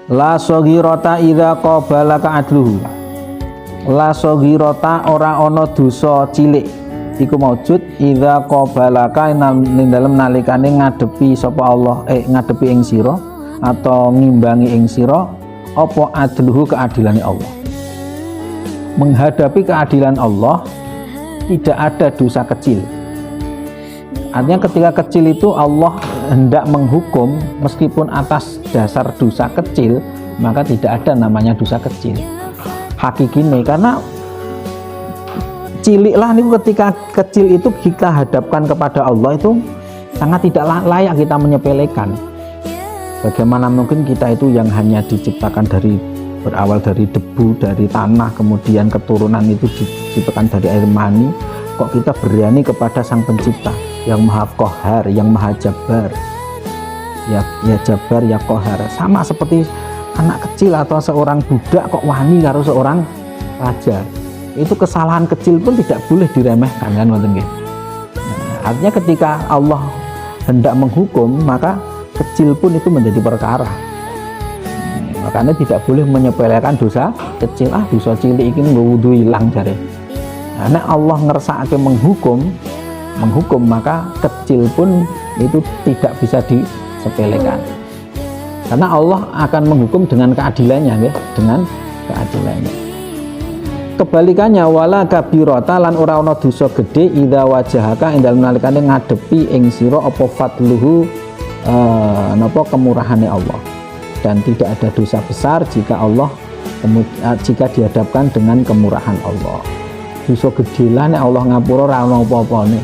La saghirata idza qabalaka adluhu. La saghirata ora ana dosa cilik iku maujud idza qabalaka ning dalem nalikane ngadepi sapa Allah ngadepi ing sira atau ngimbangi ing sira apa adluhu keadilane Allah. Menghadapi keadilan Allah tidak ada dosa kecil. Artinya ketika kecil itu Allah hendak menghukum meskipun atas dasar dosa kecil, maka tidak ada namanya dosa kecil hakikine, karena cilik lah niku ketika kecil itu kita hadapkan kepada Allah itu sangat tidak layak kita menyepelekan. Bagaimana mungkin kita itu yang hanya diciptakan berawal dari debu, dari tanah, kemudian keturunan itu diciptakan dari air mani, kok kita berani kepada Sang Pencipta yang Maha Qahar, yang Maha Jabbar, ya Jabbar ya Qahar. Sama seperti anak kecil atau seorang budak kok wani karo seorang raja. Itu kesalahan kecil pun tidak boleh diremehkan, kan ngoten nggih. Artinya ketika Allah hendak menghukum, maka kecil pun itu menjadi perkara. Makanya tidak boleh menyepelekan dosa kecil. Dosa cilik iki wudu ilang jare. Karena Allah ngersakake menghukum, maka kecil pun itu tidak bisa disepelekan. Karena Allah akan menghukum dengan keadilannya, ya, dengan keadilannya. Kebalikannya wala kabirata lan ora ana dosa gedhe idza wajahaka ing dalem nalikane ngadepi ing sira apa fadluhu napa kemurahane Allah. Dan tidak ada dosa besar jika jika dihadapkan dengan kemurahan Allah. Dosa gedhe lah nek Allah ngapura ora ana apa-apane.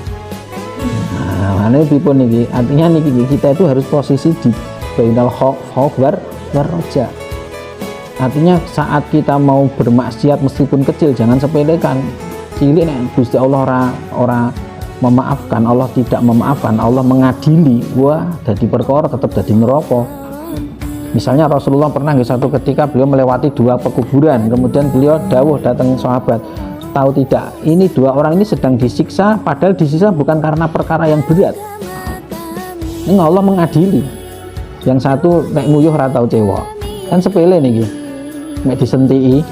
Ini pipun niki, artinya niki kita itu harus posisi di bainal khauf war roja. Artinya saat kita mau bermaksiat meskipun kecil jangan sepelekan. Cilik nek Gusti Allah ora memaafkan, Allah tidak memaafkan, Allah mengadili, wah dadi perkara tetap dadi neraka. Misalnya Rasulullah pernah satu ketika beliau melewati 2 pekuburan, kemudian beliau dawuh datang sahabat, tahu tidak, ini 2 orang ini sedang disiksa, padahal disiksa bukan karena perkara yang berat. Ini Allah mengadili. Yang satu nek nguyuh ora tau cewek. Kan sepele niki. Nek disentiki.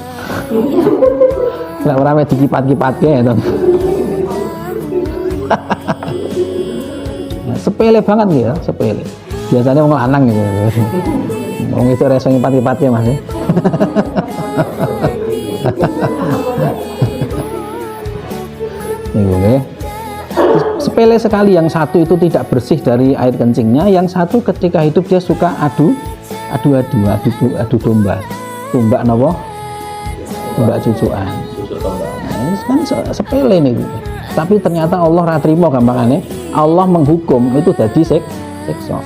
Nek ora mek dikipat-kipatke to. Sepele banget ya, sepele. Biasanya wong lanang gitu. Wong itu reso ngipat-kipatke Mas. Sepele sekali, yang satu itu tidak bersih dari air kencingnya, yang satu ketika hidup dia suka adu domba, tumbak nopo, tumbak cucuan. Nah, ini kan sepele nih, tapi ternyata Allah ratrimo gampangannya, Allah menghukum itu jadi siksa.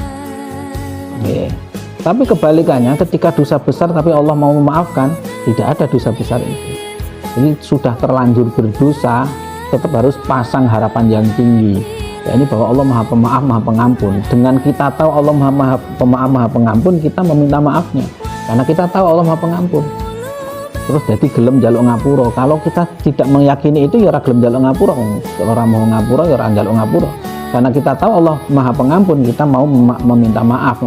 Okay. Tapi kebalikannya ketika dosa besar tapi Allah mau memaafkan, tidak ada dosa besar itu. Jadi sudah terlanjur berdosa, tetap harus pasang harapan yang tinggi, ya ini bahwa Allah Maha Pemaaf, Maha Pengampun. Dengan kita tahu Allah Maha Pemaaf, Maha Pengampun, kita meminta maafnya karena kita tahu Allah Maha Pengampun. Terus jadi gelem jaluk ngapura. Kalau kita tidak meyakini itu ya ora gelem jaluk ngapura. Orang mau ngapura ya ora jaluk ngapura. Karena kita tahu Allah Maha Pengampun, kita mau meminta maaf,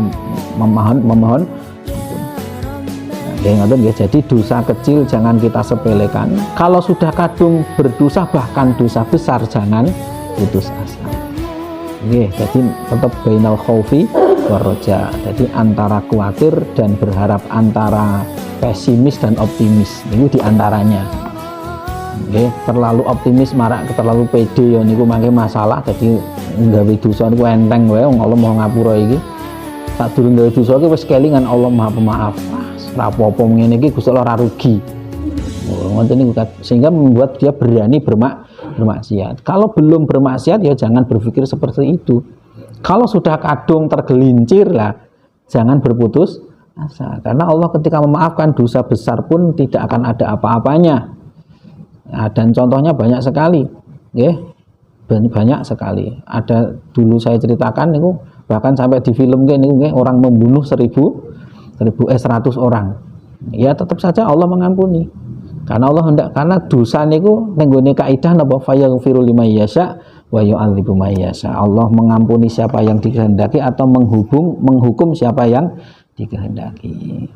memohon. Ya, jadi dosa kecil jangan kita sepelekan. Kalau sudah kadung berdosa bahkan dosa besar jangan putus asa. Oke, jadi tetap bainal khaufi war roja. Jadi antara khawatir dan berharap, antara pesimis dan optimis. Itu diantaranya. Oke, terlalu optimis marak terlalu pede ya niku mangke masalah. Jadi nggawe dosa niku enteng wae wong Allah mau ngapura iki. Sadurunge nggawe dosa iki wis kelingan Allah Maha Pemaaf. Apa-apa ngene iki Gusti Allah ora rugi. Ngoten niku sehingga membuat dia berani bermaksiat. Kalau belum bermaksiat ya jangan berpikir seperti itu. Kalau sudah kadung tergelincir lah jangan berputus asa. Karena Allah ketika memaafkan dosa besar pun tidak akan ada apa-apanya. Nah, dan contohnya banyak sekali. Nggih. Banyak sekali. Ada dulu saya ceritakan niku bahkan sampai di film niku nggih orang membunuh 100 orang, ya tetap saja Allah mengampuni karena Allah hendak, karena dosa niku ning gone kaidah napa fayaghfiru liman yasha wa yu'adzibu may yasha. Allah mengampuni siapa yang dikehendaki atau menghukum siapa yang dikehendaki.